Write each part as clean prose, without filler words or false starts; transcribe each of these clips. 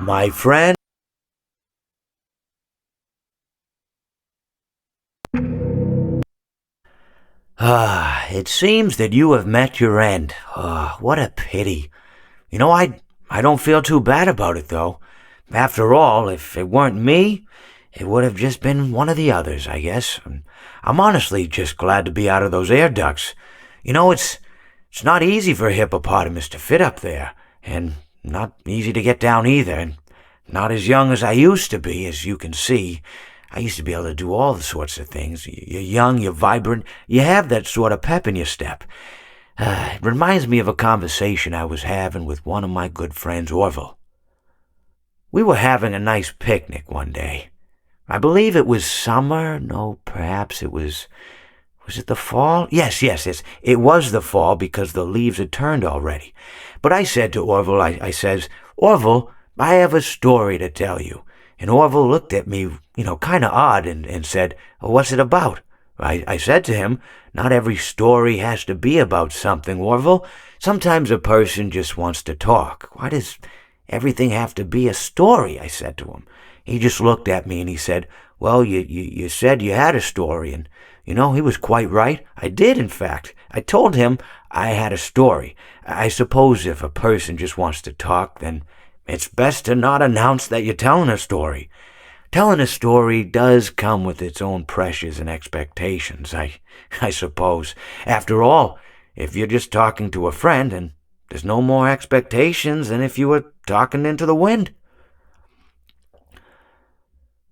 My friend. It seems that you have met your end. What a pity. I don't feel too bad about it, though. After all, if it weren't me, it would have just been one of the others, I guess. I'm honestly just glad to be out of those air ducts. It's not easy for a hippopotamus to fit up there, and not easy to get down either, and not as young as I used to be, as you can see. I used to be able to do all the sorts of things. You're young, you're vibrant, you have that sort of pep in your step. It reminds me of a conversation I was having with one of my good friends, Orville. We were having a nice picnic one day. I believe it was summer. No, perhaps it was... Was it the fall? Yes. It was the fall because the leaves had turned already. But I said to Orville, I says, Orville, I have a story to tell you. And Orville looked at me, kind of odd and said, what's it about? I said to him, not every story has to be about something, Orville. Sometimes a person just wants to talk. Why does everything have to be a story? I said to him. He just looked at me and he said, well, you said you had a story, and, he was quite right. I did, in fact. I told him I had a story. I suppose if a person just wants to talk, then it's best to not announce that you're telling a story. Telling a story does come with its own pressures and expectations, I suppose. After all, if you're just talking to a friend, and there's no more expectations than if you were talking into the wind.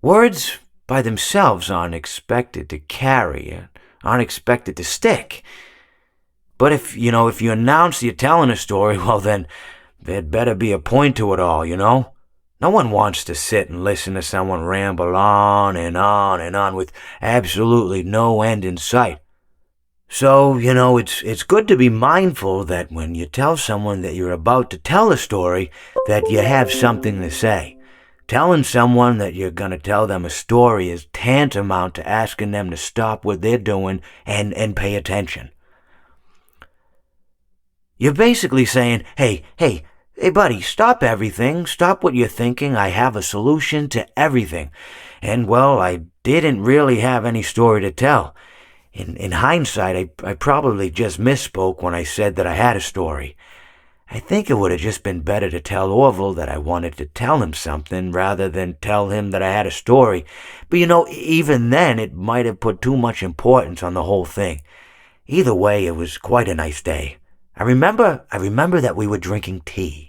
Words by themselves aren't expected to carry, aren't expected to stick. But if you announce you're telling a story, well then, there'd better be a point to it all, No one wants to sit and listen to someone ramble on and on and on with absolutely no end in sight. So, it's good to be mindful that when you tell someone that you're about to tell a story, that you have something to say. Telling someone that you're going to tell them a story is tantamount to asking them to stop what they're doing and pay attention. You're basically saying, hey, buddy, stop everything. Stop what you're thinking. I have a solution to everything. And, well, I didn't really have any story to tell. In hindsight, I probably just misspoke when I said that I had a story. I think it would have just been better to tell Orville that I wanted to tell him something rather than tell him that I had a story. But, even then, it might have put too much importance on the whole thing. Either way, it was quite a nice day. I remember that we were drinking tea.